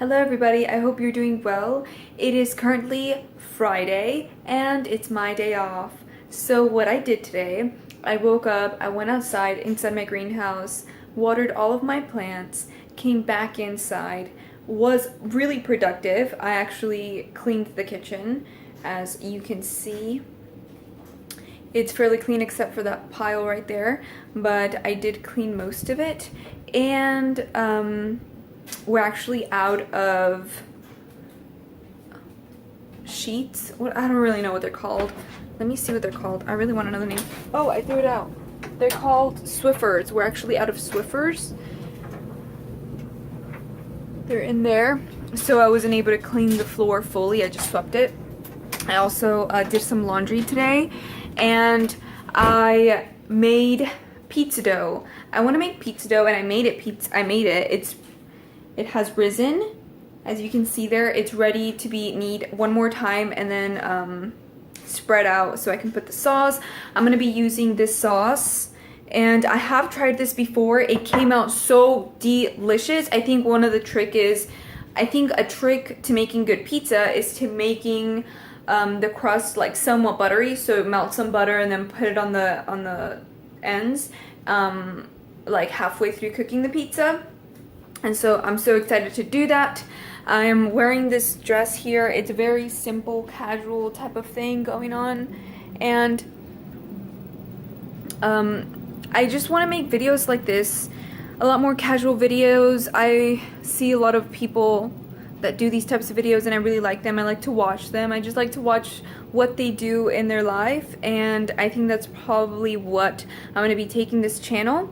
Hello everybody, I hope you're doing well. It is currently Friday and it's my day off. So what I did today, I woke up, I went outside inside my greenhouse, watered all of my plants, came back inside, was really productive. I actually cleaned the kitchen, as you can see. It's fairly clean except for that pile right there, but I did clean most of it. And we're actually out of sheets. I don't really know what they're called. Let me see what they're called. I really want to know the name. Oh, I threw it out. They're called Swiffers. We're actually out of Swiffers. They're in there. So I wasn't able to clean the floor fully. I just swept it. I also did some laundry today, and I made pizza dough. I want to make pizza dough, and I made it. It has risen, as you can see there. It's ready to be knead one more time and then spread out so I can put the sauce. I'm gonna be using this sauce, and I have tried this before. It came out so delicious. I think a trick to making good pizza is to making the crust like somewhat buttery, so melt some butter and then put it on the ends, like halfway through cooking the pizza. And so I'm so excited to do that. I'm wearing this dress here. It's a very simple, casual type of thing going on. And I just want to make videos like this, a lot more casual videos. I see a lot of people that do these types of videos and I really like them. I like to watch them. I just like to watch what they do in their life, and I think that's probably what I'm going to be taking this channel.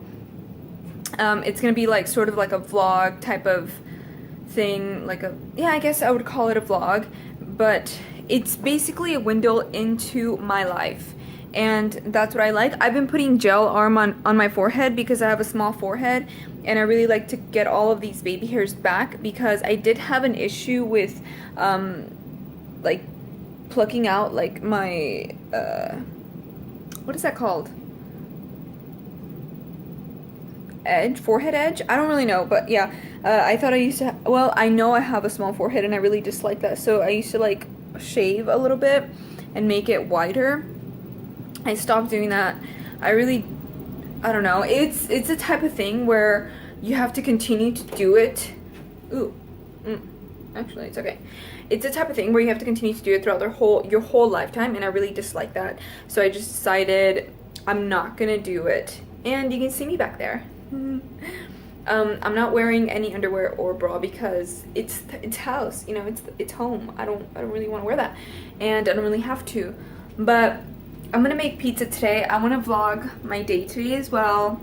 It's gonna be like sort of like a vlog type of thing, I guess I would call it a vlog, but it's basically a window into my life, and that's what I like. I've been putting gel on my forehead because I have a small forehead, and I really like to get all of these baby hairs back because I did have an issue with like plucking out like my what is that called? Forehead edge? I don't really know, but yeah, I thought I used to well, I know I have a small forehead and I really dislike that, so I used to like shave a little bit and make it wider. I stopped doing that. I don't know, it's a type of thing where you have to continue to do it. Actually, it's okay. It's a type of thing where you have to continue to do it throughout your whole lifetime, and I really dislike that, so I just decided I'm not gonna do it. And you can see me back there. I'm not wearing any underwear or bra because it's house, you know, it's home. I don't really want to wear that, and I don't really have to. But I'm gonna make pizza today. I want to vlog my day today as well,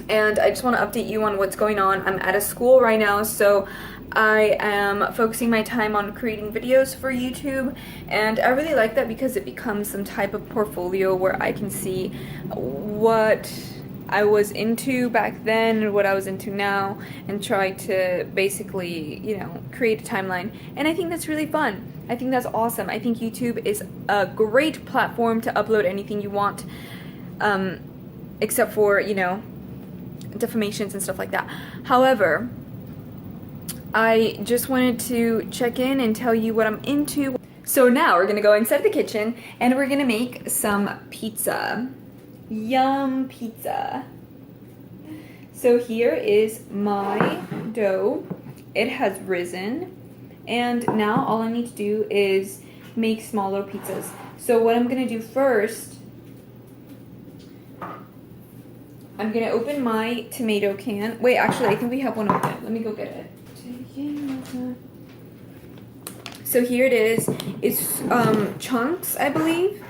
and I just want to update you on what's going on. I'm at a school right now, so I am focusing my time on creating videos for YouTube, and I really like that because it becomes some type of portfolio where I can see what I was into back then and what I was into now, and try to basically, you know, create a timeline. And I think that's really fun. I think that's awesome. I think YouTube is a great platform to upload anything you want, except for, you know, defamations and stuff like that. However, I just wanted to check in and tell you what I'm into. So now we're gonna go inside the kitchen and we're gonna make some pizza. Yum pizza. So here is my dough. It has risen, and now all I need to do is make smaller pizzas. So what I'm gonna do first, I'm gonna open my tomato can. Wait, actually I think we have one open. Let me go get it. So here it is. It's chunks, I believe.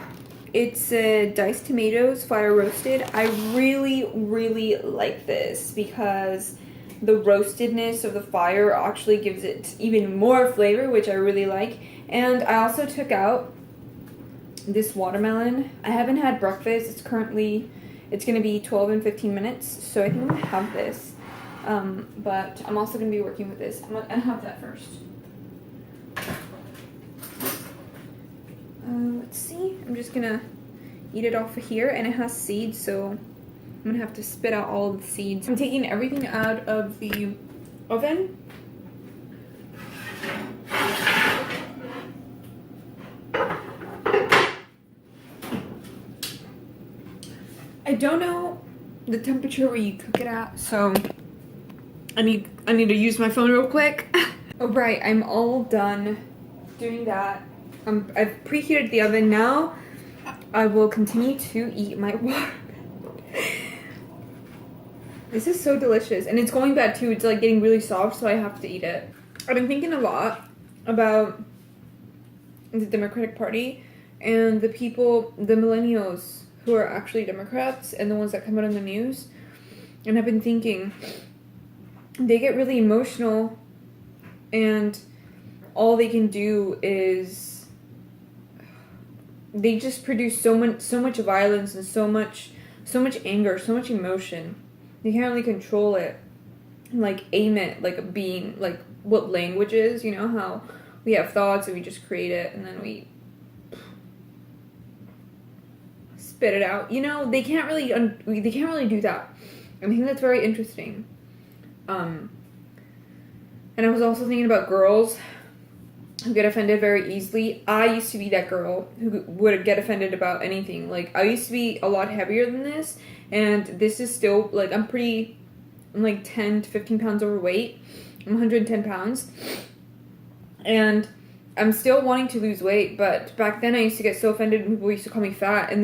It's diced tomatoes, fire roasted. I really, really like this because the roastedness of the fire actually gives it even more flavor, which I really like. And I also took out this watermelon. I haven't had breakfast. It's gonna be 12 and 15 minutes, so I think I'm gonna have this. But I'm also gonna be working with this. I'm gonna have that first. Let's see, I'm just gonna eat it off of here, and it has seeds, so I'm gonna have to spit out all of the seeds. I'm taking everything out of the oven I don't know the temperature where you cook it at, so I need to use my phone real quick. Oh right, I'm all done doing that. I've preheated the oven now. I will continue to eat my watermelon. This is so delicious, and it's going bad too. It's like getting really soft, so I have to eat it. I've been thinking a lot about the Democratic Party and the people, the millennials who are actually Democrats and the ones that come out on the news. And I've been thinking, they get really emotional, and all they can do is they just produce so much violence and so much anger, so much emotion. They can't really control it, like aim it, like being like what language is. You know how we have thoughts and we just create it and then we spit it out. You know, they can't really do that. I think that's very interesting. And I was also thinking about girls who get offended very easily. I used to be that girl who would get offended about anything. Like, I used to be a lot heavier than this, and this is still, like, I'm like 10 to 15 pounds overweight. I'm 110 pounds. And I'm still wanting to lose weight, but back then I used to get so offended when people used to call me fat, and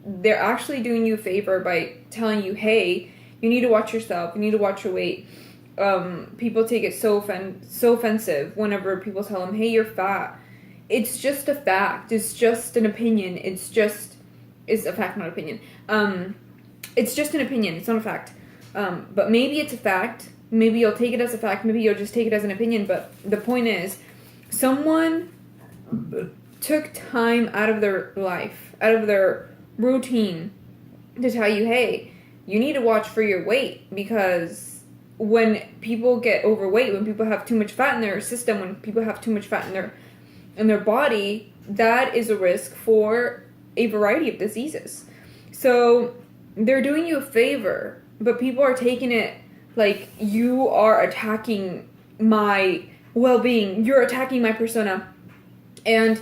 they're actually doing you a favor by telling you, hey, you need to watch yourself, you need to watch your weight. People take it so offensive whenever people tell them, hey, you're fat. It's just a fact. It's just an opinion. It's a fact, not opinion. It's just an opinion. It's not a fact. But maybe it's a fact. Maybe you'll take it as a fact. Maybe you'll just take it as an opinion. But the point is, someone took time out of their life, out of their routine, to tell you, hey, you need to watch for your weight, because when people get overweight, when people have too much fat in their system, when people have too much fat in their body, that is a risk for a variety of diseases. So they're doing you a favor, but people are taking it like you are attacking my well-being, you're attacking my persona. And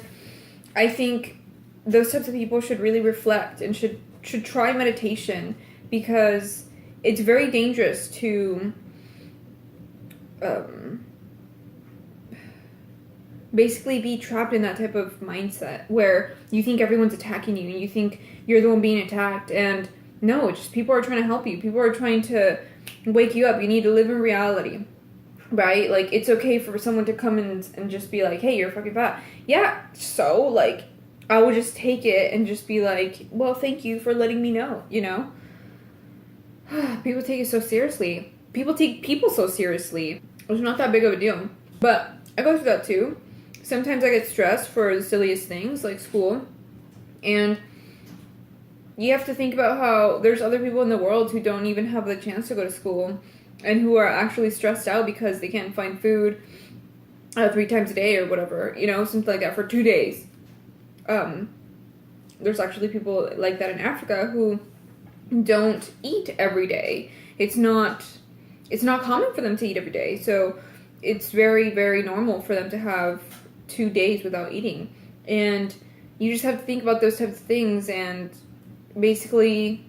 I think those types of people should really reflect and should try meditation, because it's very dangerous to basically be trapped in that type of mindset where you think everyone's attacking you and you think you're the one being attacked. And no, it's just people are trying to help you. People are trying to wake you up. You need to live in reality, right? Like, it's okay for someone to come in and just be like, hey, you're fucking fat. Yeah, so, like, I would just take it and just be like, well, thank you for letting me know, you know? People take it so seriously. People take people so seriously. It's not that big of a deal. But I go through that too. Sometimes I get stressed for the silliest things, like school. And you have to think about how there's other people in the world who don't even have the chance to go to school, and who are actually stressed out because they can't find food 3 times a day or whatever, you know, something like that for 2 days. There's actually people like that in Africa who don't eat every day. It's not common for them to eat every day. So it's very, very normal for them to have 2 days without eating. And you just have to think about those types of things and basically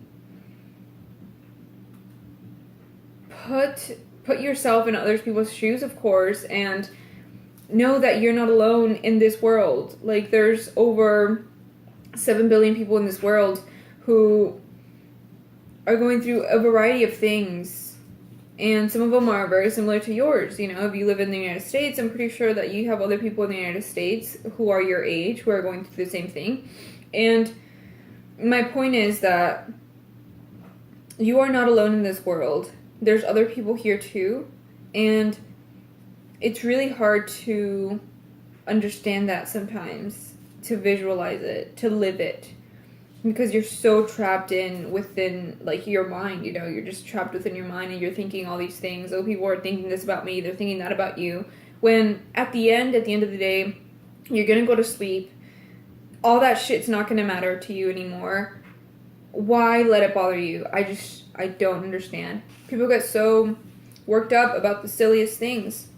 put yourself in other people's shoes, of course, and know that you're not alone in this world. Like, there's over 7 billion people in this world who are going through a variety of things, and some of them are very similar to yours. You know, if you live in the United States, I'm pretty sure that you have other people in the United States who are your age who are going through the same thing. And my point is that you are not alone in this world. There's other people here too, and it's really hard to understand that sometimes, to visualize it, to live it, because you're so trapped within like your mind, you know, you're just trapped within your mind and you're thinking all these things. Oh, people are thinking this about me, they're thinking that about you. When at the end of the day, you're gonna go to sleep. All that shit's not gonna matter to you anymore. Why let it bother you? I don't understand. People get so worked up about the silliest things.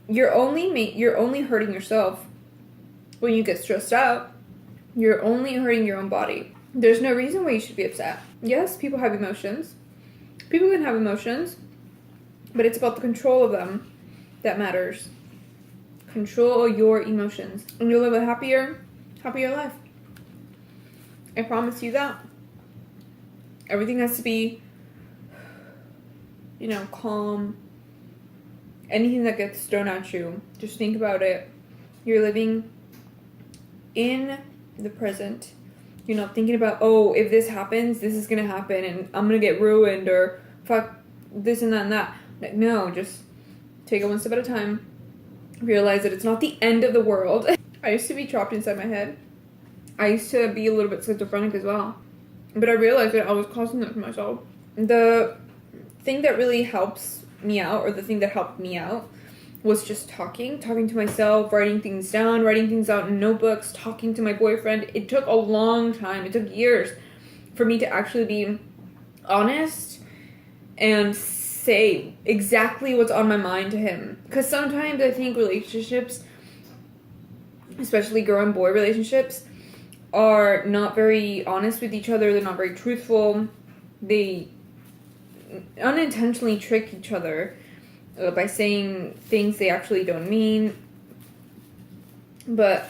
You're only hurting yourself when you get stressed out. You're only hurting your own body. There's no reason why you should be upset. Yes, people have emotions. People can have emotions, but it's about the control of them that matters. Control your emotions, and you'll live a happier life. I promise you that. Everything has to be, calm. Anything that gets thrown at you, just think about it. You're living in the present. You're not thinking about, oh, if this happens, this is gonna happen, and I'm gonna get ruined, or fuck this and that and that. Like, no, just take it one step at a time. Realize that it's not the end of the world. I used to be trapped inside my head. I used to be a little bit schizophrenic as well. But I realized that I was causing that for myself. The thing that really helps me out, or the thing that helped me out, was just talking to myself, writing things down, writing things out in notebooks, talking to my boyfriend. It took a long time. It took years for me to actually be honest and say exactly what's on my mind to him. Because sometimes I think relationships, especially girl and boy relationships, are not very honest with each other. They're not very truthful. They unintentionally trick each other by saying things they actually don't mean. But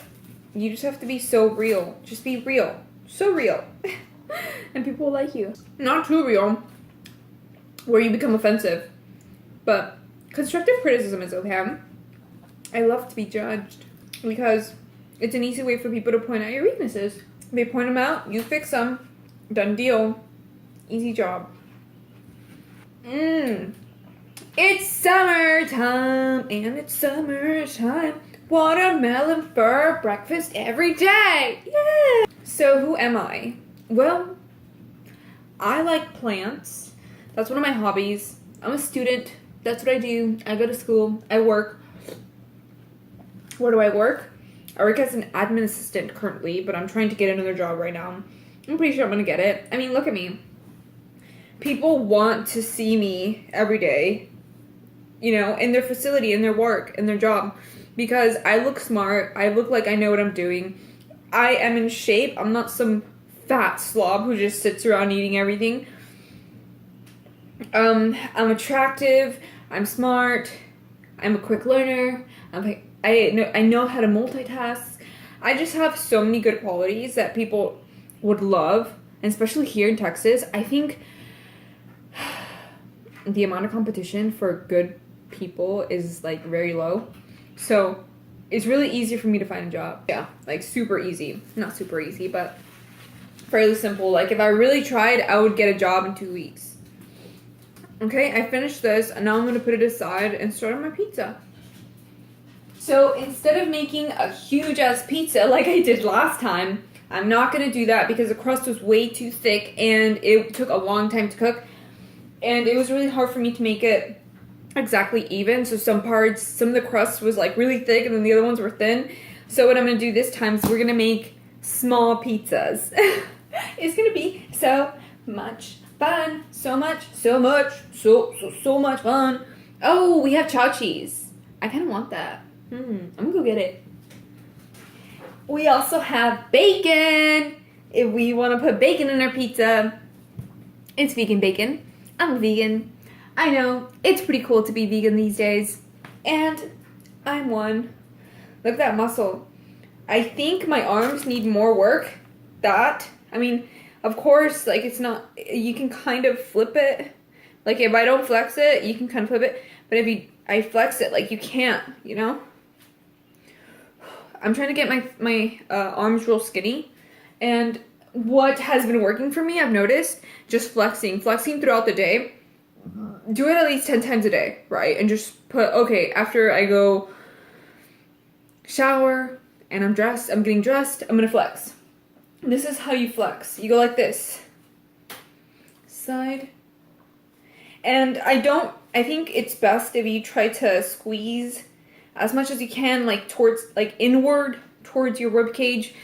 you just have to be so real. Just be real. So real. And people will like you. Not too real, where you become offensive. But constructive criticism is okay. I love to be judged, because it's an easy way for people to point out your weaknesses. They point them out, you fix them. Done deal. Easy job. It's summertime, and it's summertime. Watermelon for breakfast every day. Yeah. So who am I? Well, I like plants. That's one of my hobbies. I'm a student. That's what I do. I go to school. I work. Where do I work? I work as an admin assistant currently, but I'm trying to get another job right now. I'm pretty sure I'm gonna get it. I mean, look at me. People want to see me every day, in their facility, in their work, in their job, because I look smart. I look like I know what I'm doing. I am in shape. I'm not some fat slob who just sits around eating everything. I'm attractive. I'm smart. I'm a quick learner. I know how to multitask. I just have so many good qualities that people would love, and especially here in Texas. I think the amount of competition for good people is very low. So it's really easy for me to find a job. Yeah, super easy. Not super easy, but fairly simple. If I really tried, I would get a job in 2 weeks. Okay, I finished this, and now I'm gonna put it aside and start on my pizza. So instead of making a huge ass pizza like I did last time, I'm not gonna do that because the crust was way too thick and it took a long time to cook. And it was really hard for me to make it exactly even. So some of the crust was really thick, and then the other ones were thin. So what I'm gonna do this time is we're gonna make small pizzas. It's gonna be so much fun. So much fun. Oh, we have chow cheese. I kind of want that. I'm gonna go get it. We also have bacon. If we want to put bacon in our pizza, it's vegan bacon. I'm a vegan. I know, it's pretty cool to be vegan these days. And I'm one. Look at that muscle. I think my arms need more work. Of course, it's not, you can kind of flip it. If I don't flex it, you can kind of flip it. But if I flex it, you can't, I'm trying to get my arms real skinny. And what has been working for me, I've noticed, just flexing throughout the day. Do it at least 10 times a day, right? And just put, okay, after I go shower and I'm getting dressed, I'm gonna flex. This is how you flex. You go like this. Side. And I think it's best if you try to squeeze as much as you can, towards, inward towards your rib cage,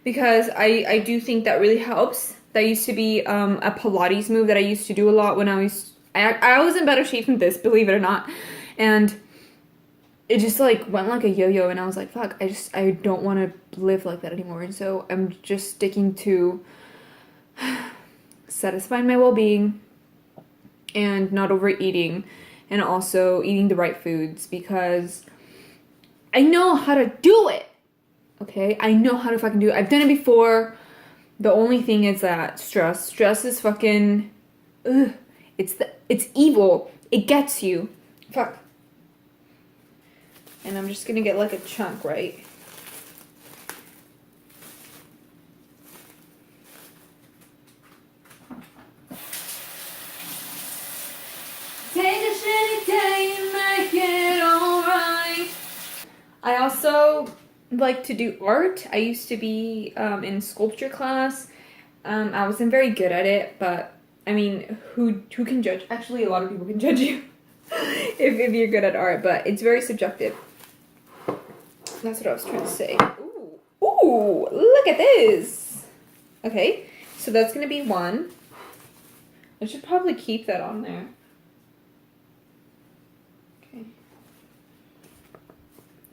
because I do think that really helps. That used to be a Pilates move that I used to do a lot when I was in better shape than this, believe it or not. And it just went like a yo-yo, and I was like, fuck, I don't want to live like that anymore. And so I'm just sticking to satisfying my well-being and not overeating, and also eating the right foods, because I know how to do it. Okay? I know how to fucking do it. I've done it before. The only thing is that stress is fucking, ugh. It's evil. It gets you. Fuck. And I'm just gonna get like a chunk, right? Take a shitty day and make it alright. I also like to do art. I used to be in sculpture class. I wasn't very good at it, but I mean, who can judge? Actually, a lot of people can judge you if you're good at art, but it's very subjective. That's what I was trying to say. Ooh, look at this. Okay, so that's gonna be one. I should probably keep that on there. Okay.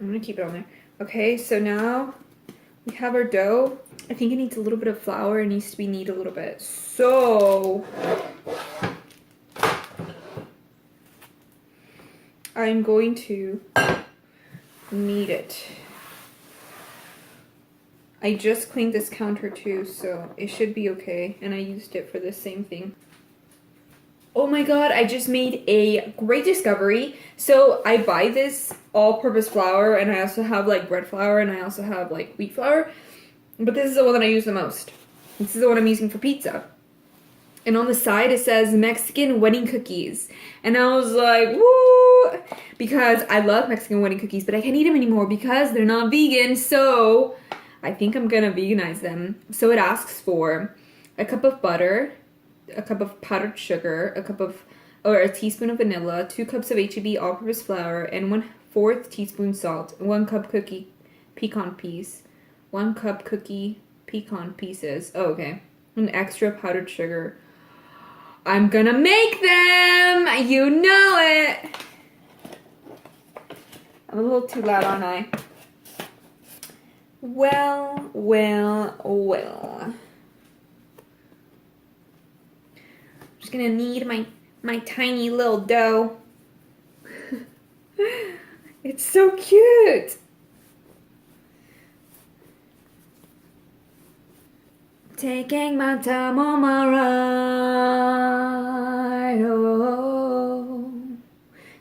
I'm gonna keep it on there. Okay, so now we have our dough. I think it needs a little bit of flour. It needs to be kneaded a little bit. So I'm going to knead it. I just cleaned this counter too, so it should be okay. And I used it for the same thing. Oh my god, I just made a great discovery. So I buy this all-purpose flour, and I also have like bread flour, and I also have like wheat flour. But this is the one that I use the most. This is the one I'm using for pizza. And on the side it says Mexican wedding cookies. And I was like, woo! Because I love Mexican wedding cookies, but I can't eat them anymore because they're not vegan. So I think I'm gonna veganize them. So it asks for a cup of butter, a cup of powdered sugar, a teaspoon of vanilla, 2 cups of HEB all-purpose flour, and 1/4 teaspoon salt, 1 cup pecan piece, 1 cup pecan pieces. Oh, okay. And extra powdered sugar. I'm gonna make them! You know it! I'm a little too loud, aren't I? Well. I'm just gonna knead my tiny little dough. It's so cute! Taking my time on my ride, oh,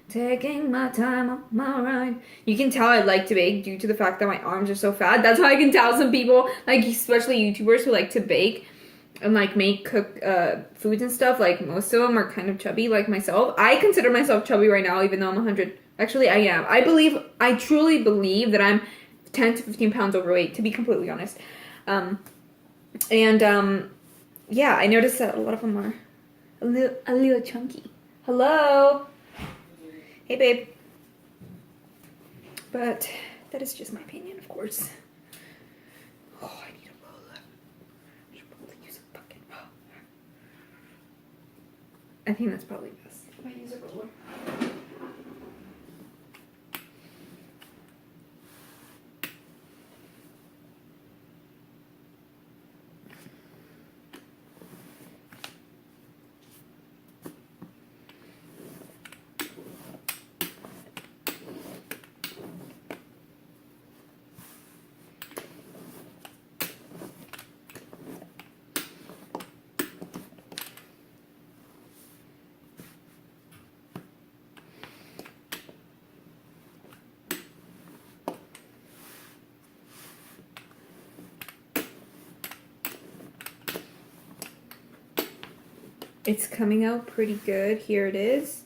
taking my time on my ride. You can tell I like to bake due to the fact that my arms are so fat. That's how I can tell some people, like especially YouTubers who like to bake and like cook foods and stuff. Like most of them are kind of chubby, like myself. I consider myself chubby right now, even though I'm 100. Actually, I am. I truly believe that I'm 10 to 15 pounds overweight, to be completely honest. Yeah, I noticed that a lot of them are a little chunky. Hello? Hey, babe. But that is just my opinion, of course. Oh, I need a roller. I should probably use a fucking roller. I think that's probably best if I use a roller. It's coming out pretty good. Here it is.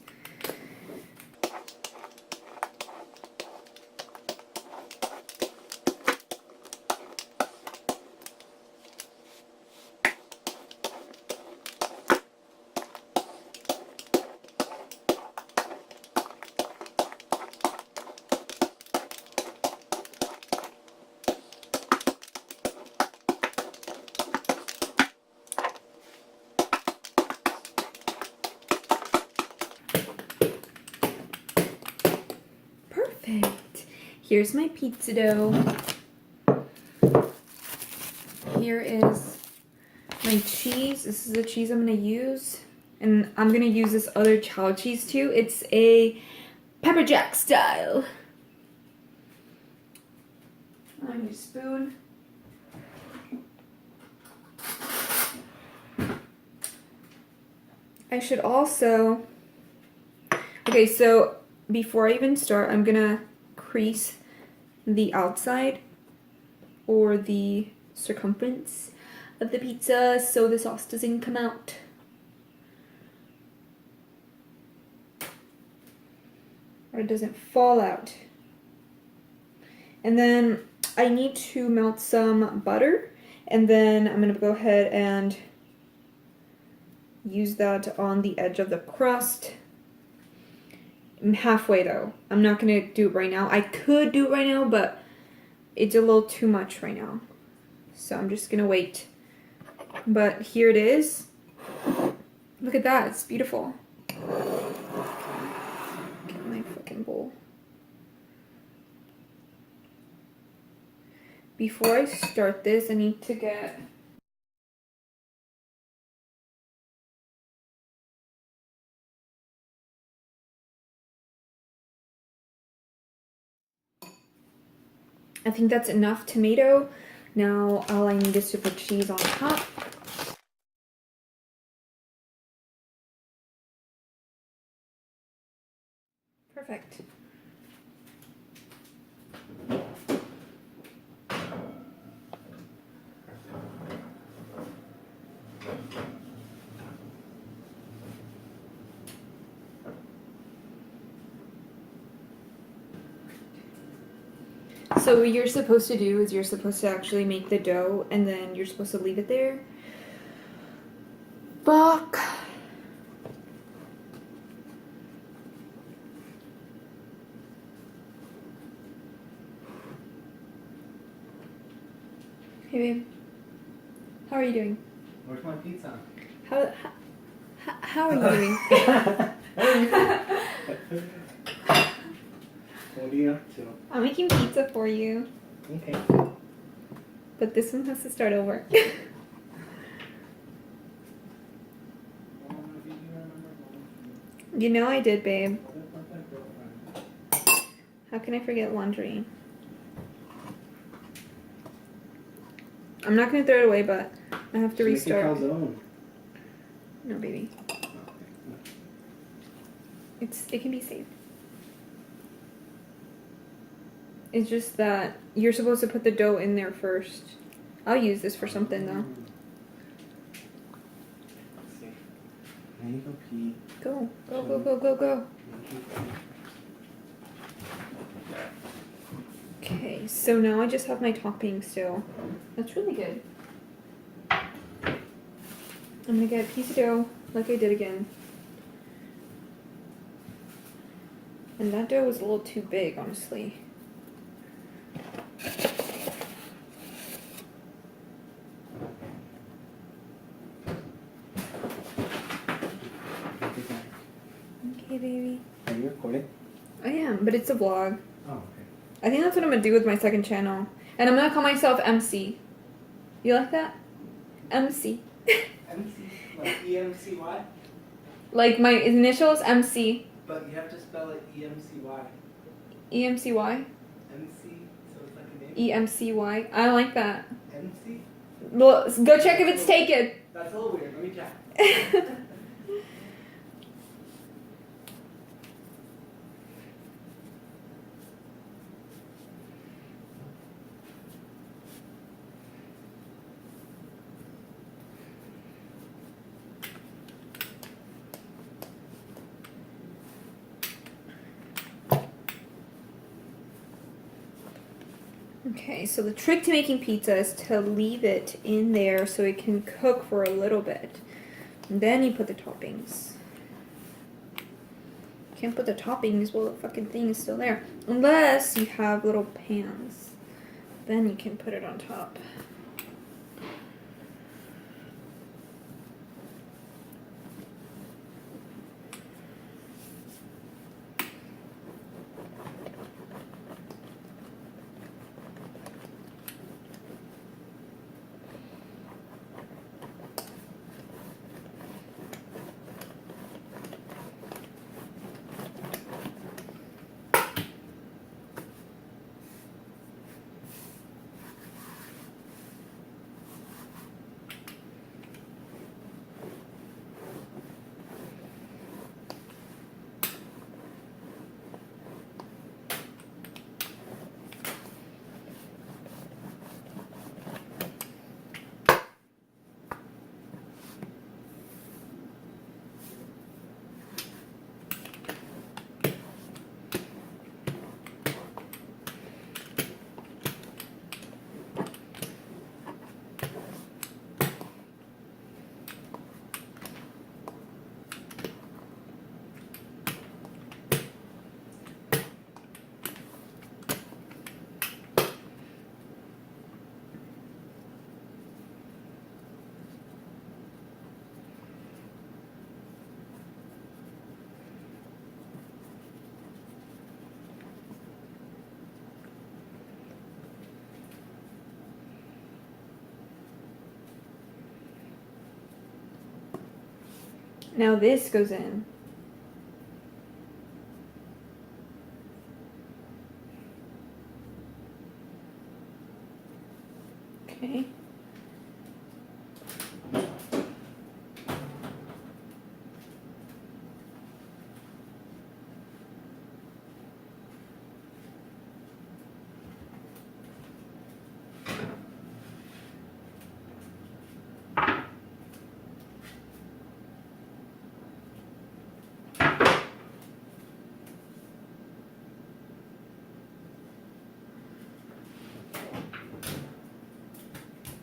Perfect. Here's my pizza dough. Here is my my cheese. This is the cheese I'm gonna use. And I'm gonna use this other chow cheese too. It's a pepper jack style. I need a spoon. I should also, okay, so before I even start, I'm gonna crease the outside or the circumference of the pizza so the sauce doesn't come out. Or it doesn't fall out. And then I need to melt some butter, and then I'm gonna go ahead and use that on the edge of the crust. I'm halfway though. I'm not gonna do it right now. I could do it right now, but it's a little too much right now. So I'm just gonna wait. But here it is. Look at that, it's beautiful. Get my fucking bowl. Before I start this, I need to get I think that's enough tomato. Now all I need is to put cheese on top. Perfect. So what you're supposed to do is you're supposed to actually make the dough and then you're supposed to leave it there. Fuck. Hey babe, how are you doing? Where's my pizza? How are you doing? What are you up to? I'm making pizza for you, Okay. but this one has to start over. You know I did, babe. How can I forget laundry? I'm not gonna throw it away, but I have to restart. Make a calzone. No, baby. It can be saved. It's just that you're supposed to put the dough in there first. I'll use this for something though. Let's see. I need to go pee. Go, go, go, go, go, go. Okay, so now I just have my topping still. That's really good. I'm gonna get a piece of dough like I did again. And that dough was a little too big, honestly. Okay, baby. Are you recording? I am, but it's a vlog. Oh, okay. I think that's what I'm gonna do with my second channel. And I'm gonna call myself MC. You like that? MC. MC? Like E-M-C-Y? Like my initials, MC. But you have to spell it E-M-C-Y. EMCY? MC? So it's like a name? EMCY. I don't like that. MC? Well, go check if it's taken. That's a little weird. Let me check. Okay, so the trick to making pizza is to leave it in there so it can cook for a little bit. And then you put the toppings. Can't put the toppings while the fucking thing is still there. Unless you have little pans. Then you can put it on top. Now this goes in. Okay.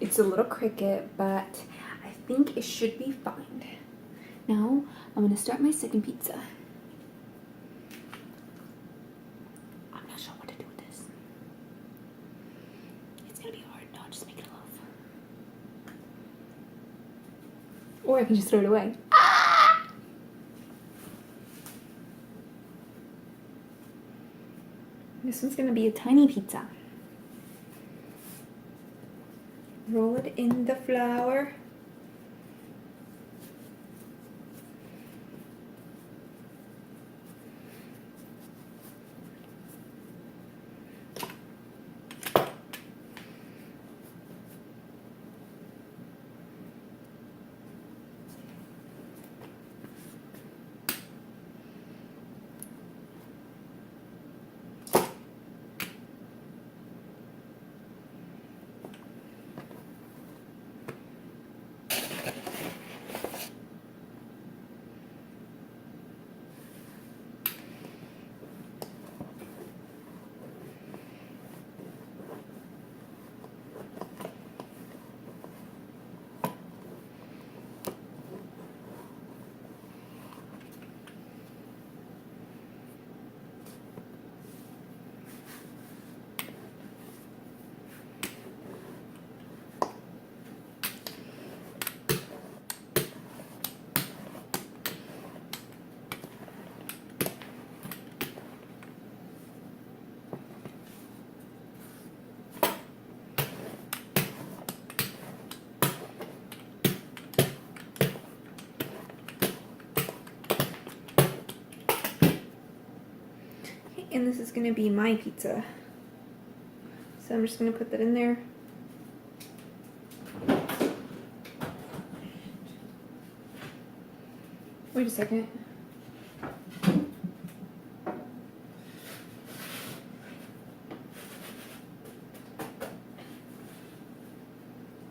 It's a little cricket, but I think it should be fine. Now I'm gonna start my second pizza. I'm not sure what to do with this. It's gonna be hard. No, just make it a loaf. Or I can just throw it away. Ah! This one's gonna be a tiny pizza. Roll it in the flour. And this is gonna be my pizza. So I'm just gonna put that in there. Wait a second.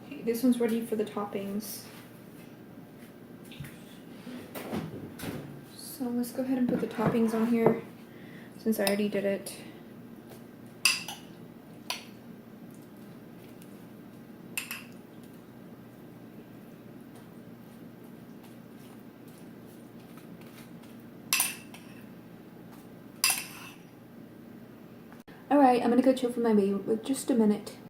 Okay, this one's ready for the toppings. So let's go ahead and put the toppings on here since I already did it. Alright, I'm gonna go chill for my baby with just a minute.